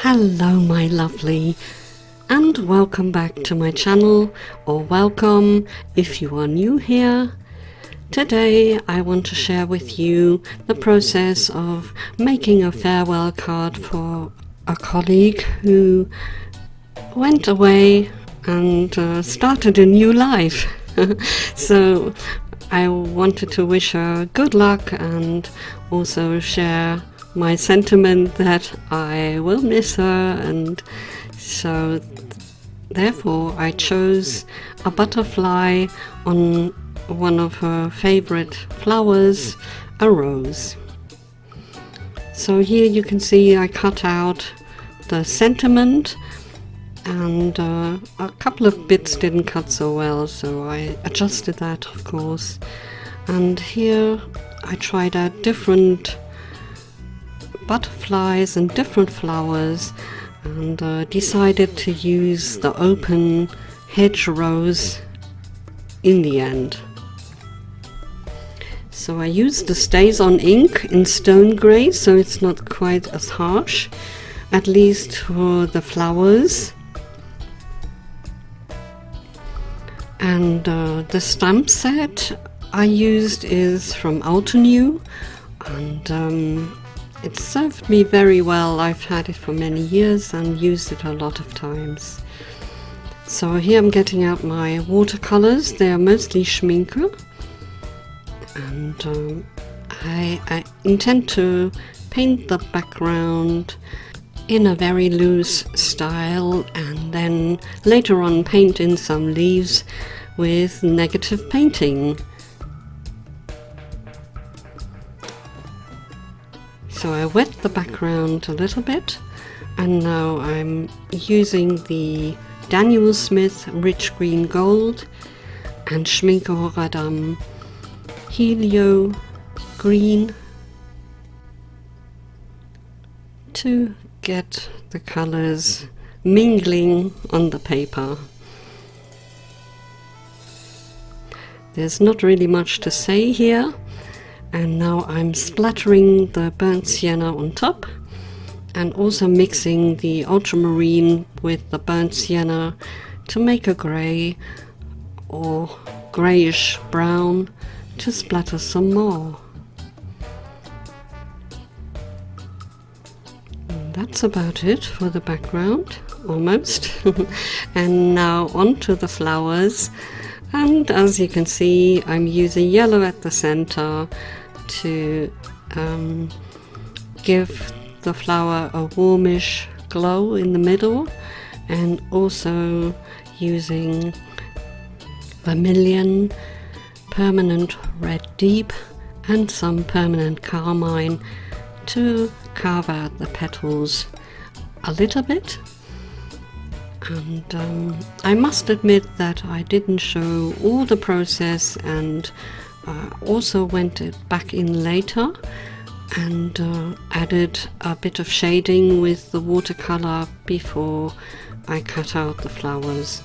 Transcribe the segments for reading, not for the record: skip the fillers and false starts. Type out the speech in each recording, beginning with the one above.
Hello my lovely, and welcome back to my channel, or welcome if you are new here. Today I want to share with you the process of making a farewell card for a colleague who went away and started a new life. So I wanted to wish her good luck and also share my sentiment that I will miss her, and so therefore I chose a butterfly on one of her favorite flowers, a rose. So here you can see I cut out the sentiment, and a couple of bits didn't cut so well, so I adjusted that, of course. And here I tried out different butterflies and different flowers, and decided to use the open hedge rose in the end. So I used the StāzOn ink in Stone Gray, so it's not quite as harsh, at least for the flowers. And the stamp set I used is from Altenew, and it served me very well. I've had it for many years and used it a lot of times. So here I'm getting out my watercolors. They are mostly Schmincke, and I intend to paint the background in a very loose style, and then later on paint in some leaves with negative painting. So I wet the background a little bit, and now I'm using the Daniel Smith Rich Green Gold and Schmincke Horadam Helio Green to get the colors mingling on the paper. There's not really much to say here. And now I'm splattering the burnt sienna on top, and also mixing the ultramarine with the burnt sienna to make a grey or greyish brown to splatter some more. And that's about it for the background, almost. And now onto the flowers. And as you can see, I'm using yellow at the center to give the flower a warmish glow in the middle, and also using Vermillion, permanent red deep, and some permanent carmine to carve out the petals a little bit. And I must admit that I didn't show all the process, and also went back in later and added a bit of shading with the watercolor before I cut out the flowers.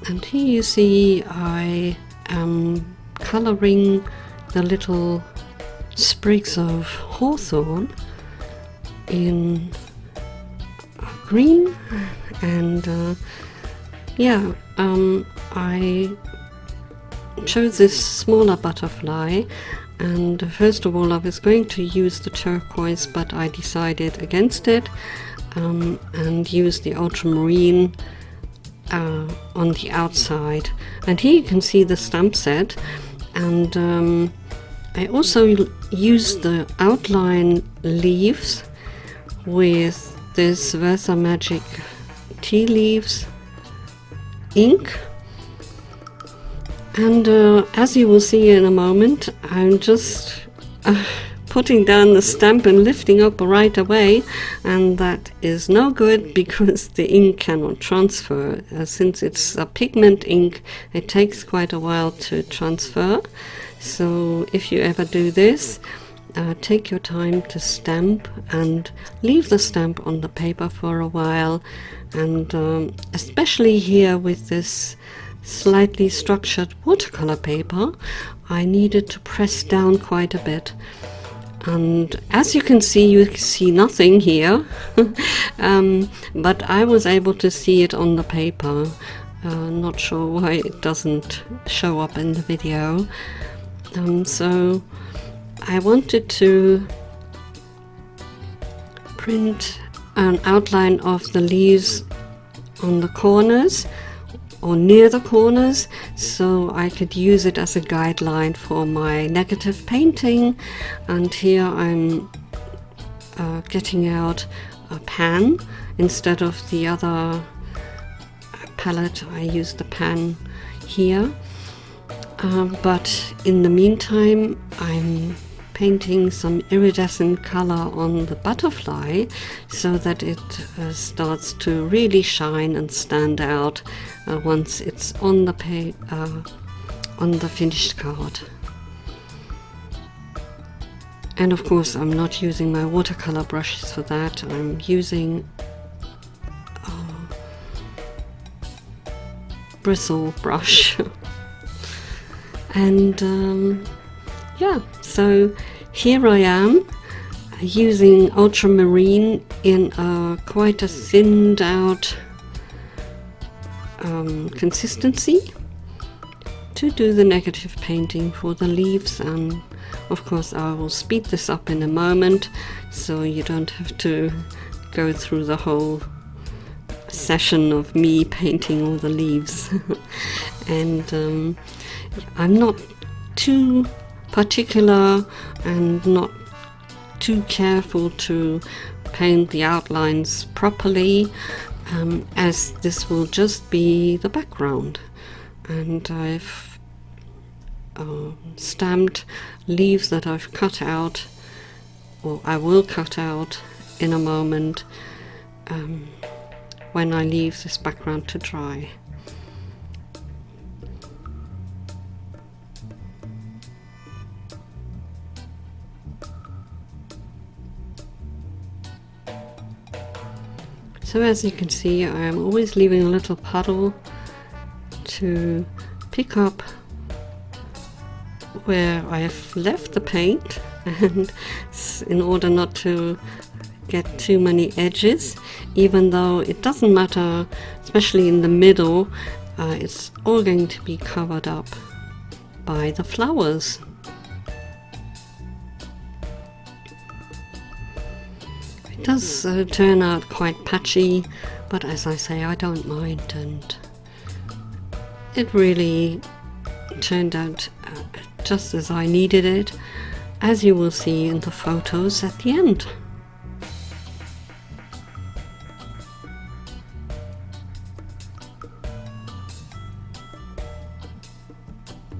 And here you see I am coloring the little sprigs of hawthorn in green, and I chose this smaller butterfly, and first of all I was going to use the turquoise, but I decided against it, and used the ultramarine on the outside. And here you can see the stamp set, and I also used the outline leaves with this Versa Magic tea leaves ink, and as you will see in a moment, I'm just putting down the stamp and lifting up right away, and that is no good because the ink cannot transfer. Since it's a pigment ink, it takes quite a while to transfer. So if you ever do this, take your time to stamp and leave the stamp on the paper for a while, and especially here with this slightly structured watercolor paper, I needed to press down quite a bit, And as you see nothing here, but I was able to see it on the paper. Not sure why it doesn't show up in the video. So I wanted to print an outline of the leaves on the corners or near the corners, so I could use it as a guideline for my negative painting. And here I'm getting out a pan instead of the other palette. I used the pan here, but in the meantime I'm painting some iridescent color on the butterfly so that it starts to really shine and stand out once it's on the finished card. And of course I'm not using my watercolor brushes for that. I'm using a bristle brush. And yeah, so here I am using ultramarine in quite a thinned out consistency to do the negative painting for the leaves. And of course I will speed this up in a moment so you don't have to go through the whole session of me painting all the leaves. And I'm not too particular and not too careful to paint the outlines properly, as this will just be the background. And I've stamped leaves that I've cut out, or I will cut out in a moment when I leave this background to dry. So as you can see, I am always leaving a little puddle to pick up where I have left the paint, and in order not to get too many edges, even though it doesn't matter, especially in the middle, it's all going to be covered up by the flowers. It does turn out quite patchy, but as I say, I don't mind, and it really turned out just as I needed it, as you will see in the photos at the end.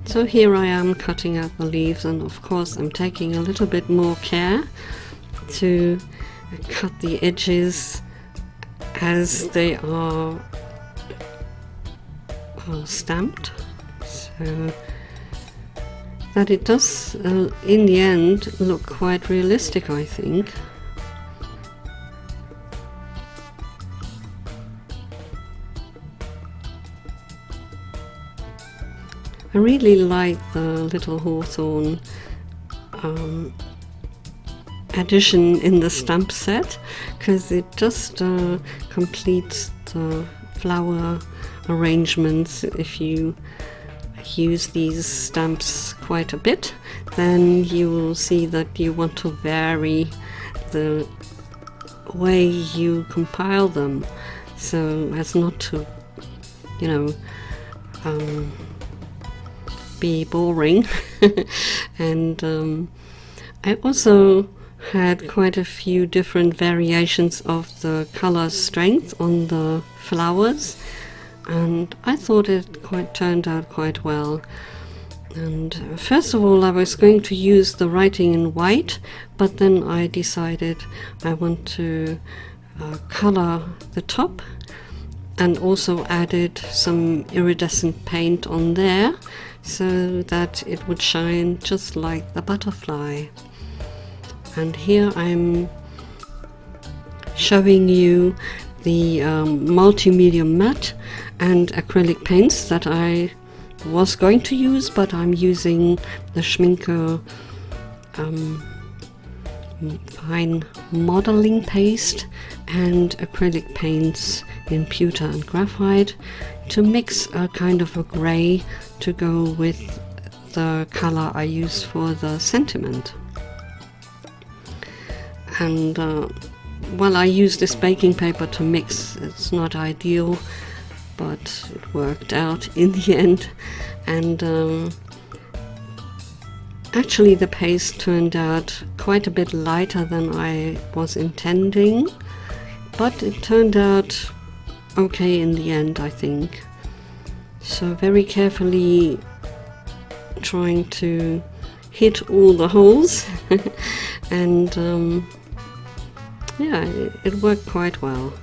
So here I am cutting out the leaves, and of course I'm taking a little bit more care to cut the edges as they are stamped, so that it does in the end look quite realistic, I think. I really like the little hawthorn addition in the stamp set, because it just completes the flower arrangements. If you use these stamps quite a bit, then you will see that you want to vary the way you compile them, so as not to, you know, be boring. And I also had quite a few different variations of the color strength on the flowers, and I thought it turned out quite well. And first of all I was going to use the writing in white, but then I decided I want to color the top, and also added some iridescent paint on there so that it would shine just like the butterfly. And here I'm showing you the multimedia matte and acrylic paints that I was going to use, but I'm using the Schmincke fine modeling paste and acrylic paints in pewter and graphite to mix a kind of a grey to go with the color I use for the sentiment. And well, I used this baking paper to mix. It's not ideal, but it worked out in the end. And actually the paste turned out quite a bit lighter than I was intending, but it turned out okay in the end, I think. So very carefully trying to hit all the holes and yeah, it worked quite well.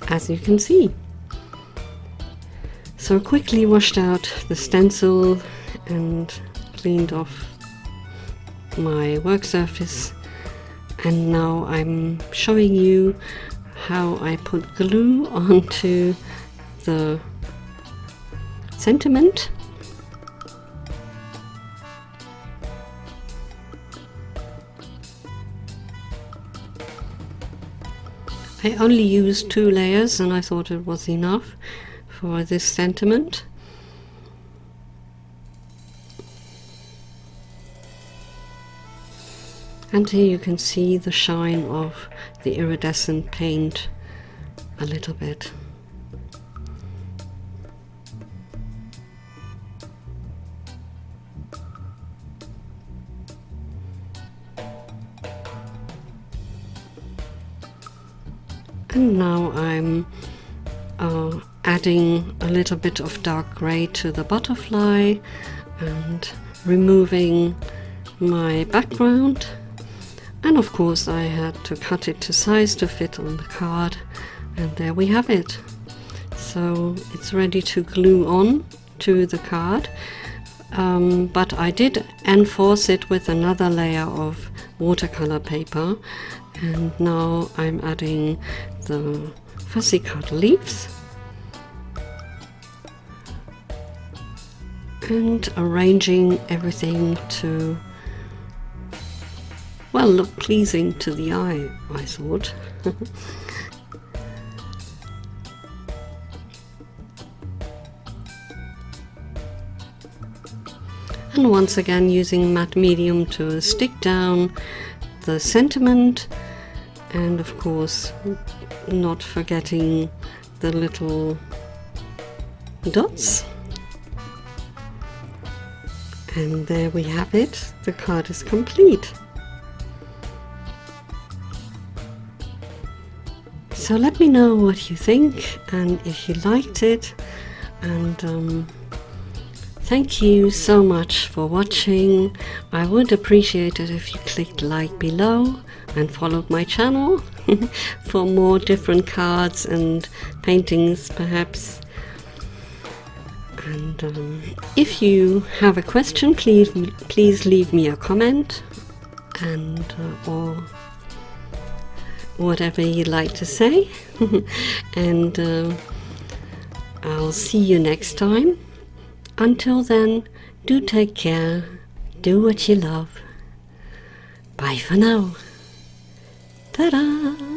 As you can see. So quickly washed out the stencil and cleaned off my work surface, and now I'm showing you how I put glue onto the sentiment. I only used 2 layers and I thought it was enough for this sentiment. And here you can see the shine of the iridescent paint a little bit. And now I'm adding a little bit of dark grey to the butterfly and removing my background. And of course I had to cut it to size to fit on the card, and there we have it. So it's ready to glue on to the card, but I did enforce it with another layer of watercolor paper, and now I'm adding the fussy cut leaves and arranging everything to, well, look pleasing to the eye, I thought. And once again using matte medium to stick down the sentiment, and of course not forgetting the little dots. And there we have it, the card is complete. So let me know what you think and if you liked it, and thank you so much for watching. I would appreciate it if you clicked like below and followed my channel for more different cards and paintings perhaps. And if you have a question, please leave me a comment, and or whatever you'd like to say. And I'll see you next time. Until then, do take care, do what you love. Bye for now. Ta-da!